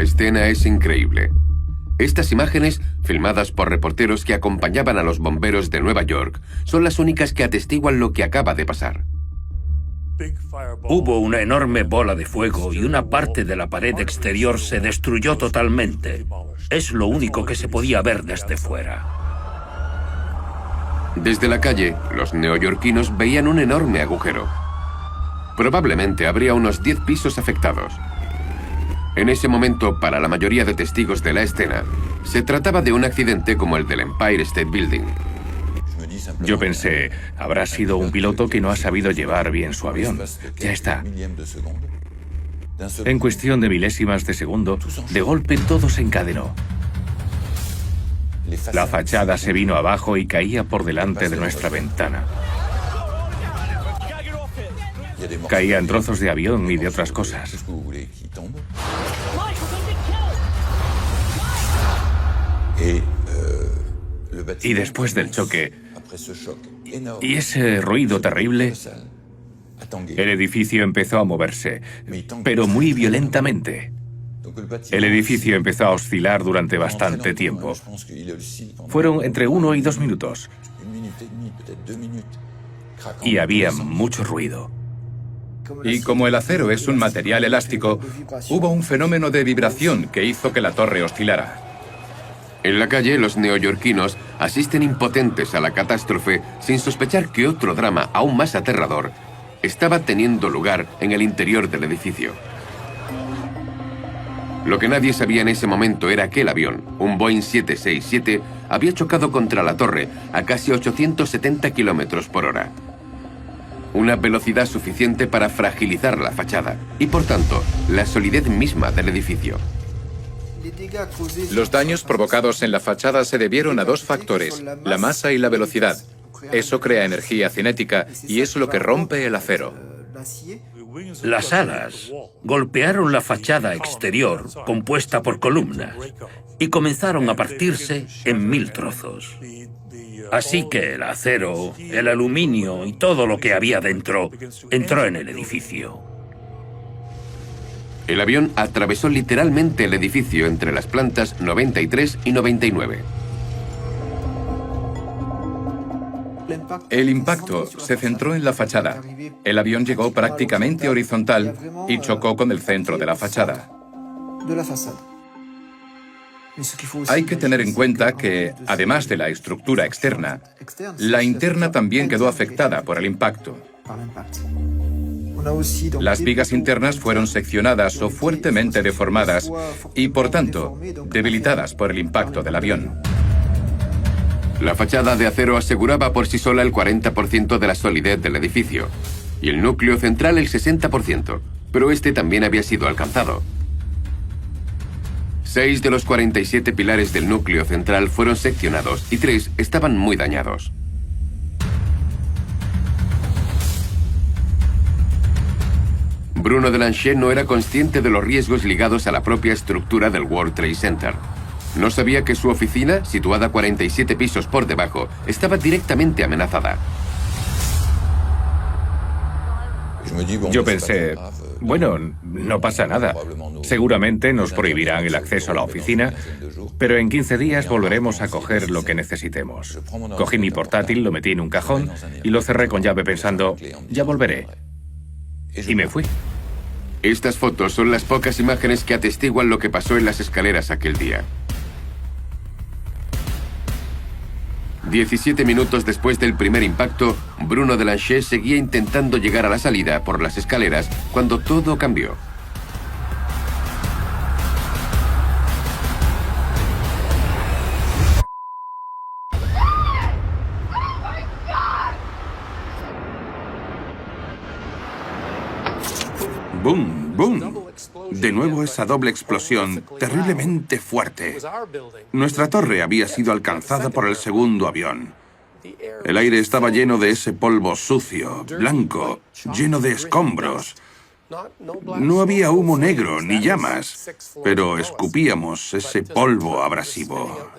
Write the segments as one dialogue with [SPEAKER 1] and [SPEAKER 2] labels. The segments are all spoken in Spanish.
[SPEAKER 1] escena es increíble. Estas imágenes, filmadas por reporteros que acompañaban a los bomberos de Nueva York, son las únicas que atestiguan lo que acaba de pasar.
[SPEAKER 2] Hubo una enorme bola de fuego y una parte de la pared exterior se destruyó totalmente. Es lo único que se podía ver desde fuera.
[SPEAKER 1] Desde la calle, los neoyorquinos veían un enorme agujero. Probablemente habría unos 10 pisos afectados. En ese momento, para la mayoría de testigos de la escena, se trataba de un accidente como el del Empire State Building.
[SPEAKER 3] Yo pensé, habrá sido un piloto que no ha sabido llevar bien su avión. Ya está. En cuestión de milésimas de segundo, de golpe todo se encadenó. La fachada se vino abajo y caía por delante de nuestra ventana. Caían trozos de avión y de otras cosas. Y después del choque, y ese ruido terrible, el edificio empezó a moverse, pero muy violentamente. El edificio empezó a oscilar durante bastante tiempo. Fueron entre 1 y 2 minutos. Y había mucho ruido.
[SPEAKER 4] Y como el acero es un material elástico, hubo un fenómeno de vibración que hizo que la torre oscilara.
[SPEAKER 1] En la calle, los neoyorquinos asisten impotentes a la catástrofe sin sospechar que otro drama aún más aterrador estaba teniendo lugar en el interior del edificio. Lo que nadie sabía en ese momento era que el avión, un Boeing 767, había chocado contra la torre a casi 870 kilómetros por hora. Una velocidad suficiente para fragilizar la fachada y, por tanto, la solidez misma del edificio.
[SPEAKER 4] Los daños provocados en la fachada se debieron a 2 factores, la masa y la velocidad. Eso crea energía cinética y es lo que rompe el acero.
[SPEAKER 2] Las alas golpearon la fachada exterior, compuesta por columnas, y comenzaron a partirse en 1000 trozos. Así que el acero, el aluminio y todo lo que había dentro entró en el edificio.
[SPEAKER 1] El avión atravesó literalmente el edificio entre las plantas 93 y 99.
[SPEAKER 4] El impacto se centró en la fachada. El avión llegó prácticamente horizontal y chocó con el centro de la fachada. Hay que tener en cuenta que, además de la estructura externa, la interna también quedó afectada por el impacto. Las vigas internas fueron seccionadas o fuertemente deformadas y, por tanto, debilitadas por el impacto del avión.
[SPEAKER 1] La fachada de acero aseguraba por sí sola el 40% de la solidez del edificio y el núcleo central el 60%, pero este también había sido alcanzado. 6 de los 47 pilares del núcleo central fueron seccionados y 3 estaban muy dañados. Bruno Delanchet no era consciente de los riesgos ligados a la propia estructura del World Trade Center. No sabía que su oficina, situada 47 pisos por debajo, estaba directamente amenazada.
[SPEAKER 3] Yo pensé, bueno, no pasa nada. Seguramente nos prohibirán el acceso a la oficina, pero en 15 días volveremos a coger lo que necesitemos. Cogí mi portátil, lo metí en un cajón y lo cerré con llave pensando, ya volveré. Y me fui.
[SPEAKER 1] Estas fotos son las pocas imágenes que atestiguan lo que pasó en las escaleras aquel día. 17 minutos después del primer impacto, Bruno Delanchet seguía intentando llegar a la salida por las escaleras cuando todo cambió.
[SPEAKER 5] ¡Bum! ¡Bum! De nuevo esa doble explosión, terriblemente fuerte. Nuestra torre había sido alcanzada por el segundo avión. El aire estaba lleno de ese polvo sucio, blanco, lleno de escombros. No había humo negro ni llamas, pero escupíamos ese polvo abrasivo.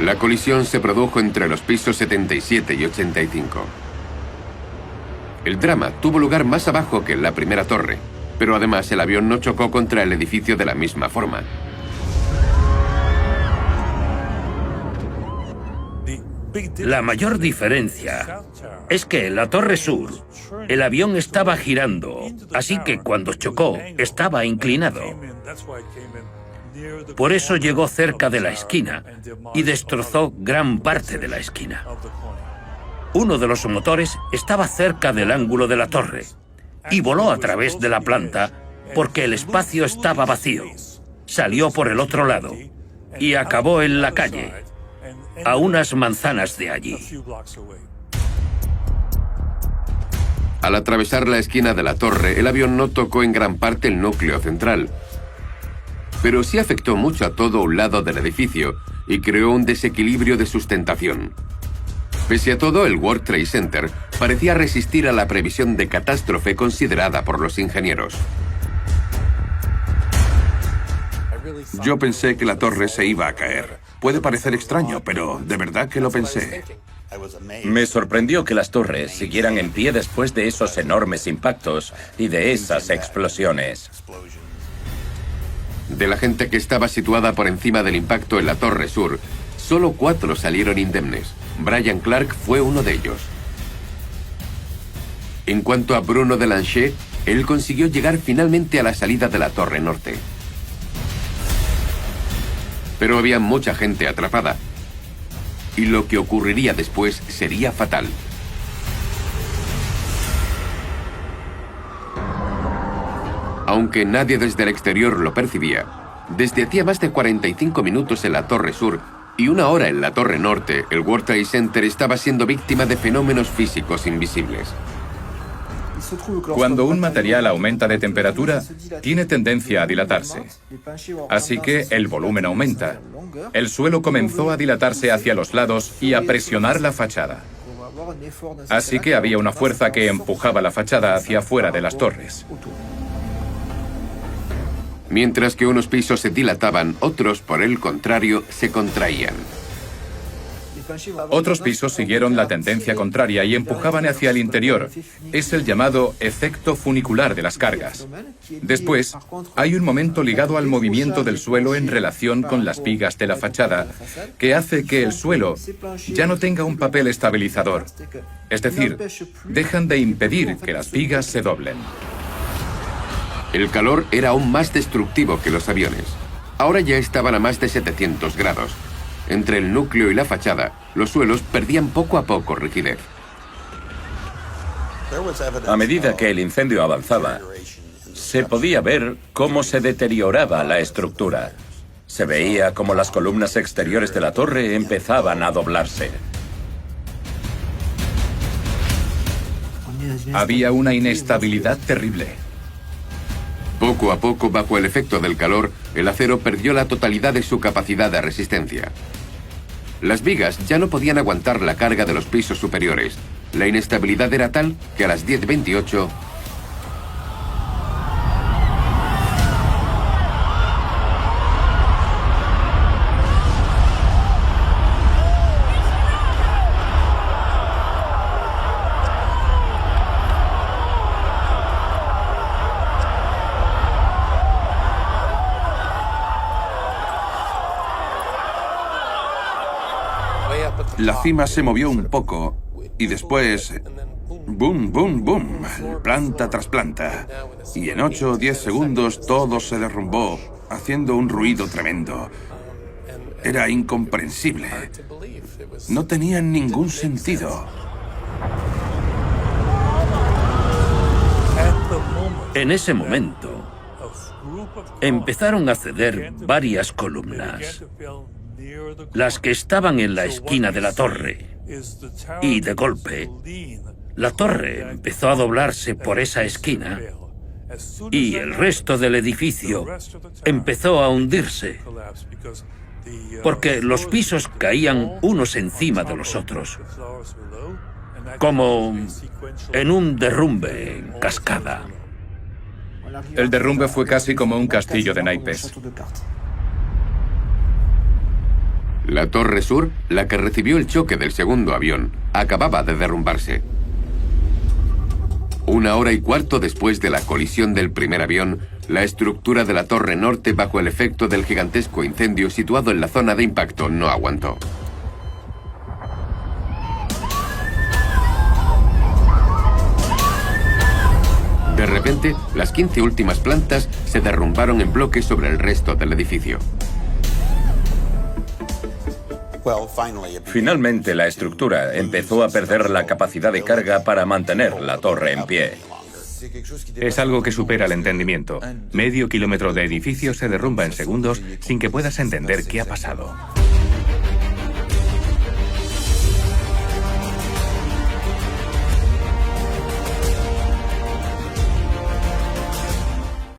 [SPEAKER 1] La colisión se produjo entre los pisos 77 y 85. El drama tuvo lugar más abajo que en la primera torre, pero además el avión no chocó contra el edificio de la misma forma.
[SPEAKER 2] La mayor diferencia es que en la Torre Sur el avión estaba girando, así que cuando chocó estaba inclinado. Por eso llegó cerca de la esquina y destrozó gran parte de la esquina. Uno de los motores estaba cerca del ángulo de la torre y voló a través de la planta porque el espacio estaba vacío. Salió por el otro lado y acabó en la calle, a unas manzanas de allí.
[SPEAKER 1] Al atravesar la esquina de la torre, el avión no tocó en gran parte el núcleo central, pero sí afectó mucho a todo un lado del edificio y creó un desequilibrio de sustentación. Pese a todo, el World Trade Center parecía resistir a la previsión de catástrofe considerada por los ingenieros.
[SPEAKER 5] Yo pensé que la torre se iba a caer. Puede parecer extraño, pero de verdad que lo pensé.
[SPEAKER 6] Me sorprendió que las torres siguieran en pie después de esos enormes impactos y de esas explosiones.
[SPEAKER 1] De la gente que estaba situada por encima del impacto en la Torre Sur, solo 4 salieron indemnes. Brian Clark fue uno de ellos. En cuanto a Bruno Delanchet, él consiguió llegar finalmente a la salida de la Torre Norte. Pero había mucha gente atrapada, y lo que ocurriría después sería fatal. Aunque nadie desde el exterior lo percibía, desde hacía más de 45 minutos en la Torre Sur y 1 hora en la Torre Norte, el World Trade Center estaba siendo víctima de fenómenos físicos invisibles.
[SPEAKER 4] Cuando un material aumenta de temperatura, tiene tendencia a dilatarse. Así que el volumen aumenta. El suelo comenzó a dilatarse hacia los lados y a presionar la fachada. Así que había una fuerza que empujaba la fachada hacia afuera de las torres.
[SPEAKER 1] Mientras que unos pisos se dilataban, otros, por el contrario, se contraían.
[SPEAKER 4] Otros pisos siguieron la tendencia contraria y empujaban hacia el interior. Es el llamado efecto funicular de las cargas. Después, hay un momento ligado al movimiento del suelo en relación con las vigas de la fachada que hace que el suelo ya no tenga un papel estabilizador. Es decir, dejan de impedir que las vigas se doblen.
[SPEAKER 1] El calor era aún más destructivo que los aviones. Ahora ya estaban a más de 700 grados. Entre el núcleo y la fachada, los suelos perdían poco a poco rigidez.
[SPEAKER 6] A medida que el incendio avanzaba, se podía ver cómo se deterioraba la estructura. Se veía cómo las columnas exteriores de la torre empezaban a doblarse.
[SPEAKER 4] Había una inestabilidad terrible.
[SPEAKER 1] Poco a poco, bajo el efecto del calor, el acero perdió la totalidad de su capacidad de resistencia. Las vigas ya no podían aguantar la carga de los pisos superiores. La inestabilidad era tal que a las 10:28...
[SPEAKER 5] La cima se movió un poco y después... ¡Boom, boom, boom! Planta tras planta. Y en 8 o 10 segundos todo se derrumbó, haciendo un ruido tremendo. Era incomprensible. No tenía ningún sentido.
[SPEAKER 2] En ese momento, empezaron a ceder varias columnas. Las que estaban en la esquina de la torre. Y de golpe, la torre empezó a doblarse por esa esquina y el resto del edificio empezó a hundirse porque los pisos caían unos encima de los otros, como en un derrumbe en cascada.
[SPEAKER 4] El derrumbe fue casi como un castillo de naipes.
[SPEAKER 1] La torre sur, la que recibió el choque del segundo avión, acababa de derrumbarse. 1 hora y cuarto después de la colisión del primer avión, la estructura de la torre norte, bajo el efecto del gigantesco incendio situado en la zona de impacto, no aguantó. De repente, las 15 últimas plantas se derrumbaron en bloque sobre el resto del edificio.
[SPEAKER 6] Finalmente, la estructura empezó a perder la capacidad de carga para mantener la torre en pie.
[SPEAKER 3] Es algo que supera el entendimiento. Medio kilómetro de edificio se derrumba en segundos sin que puedas entender qué ha pasado.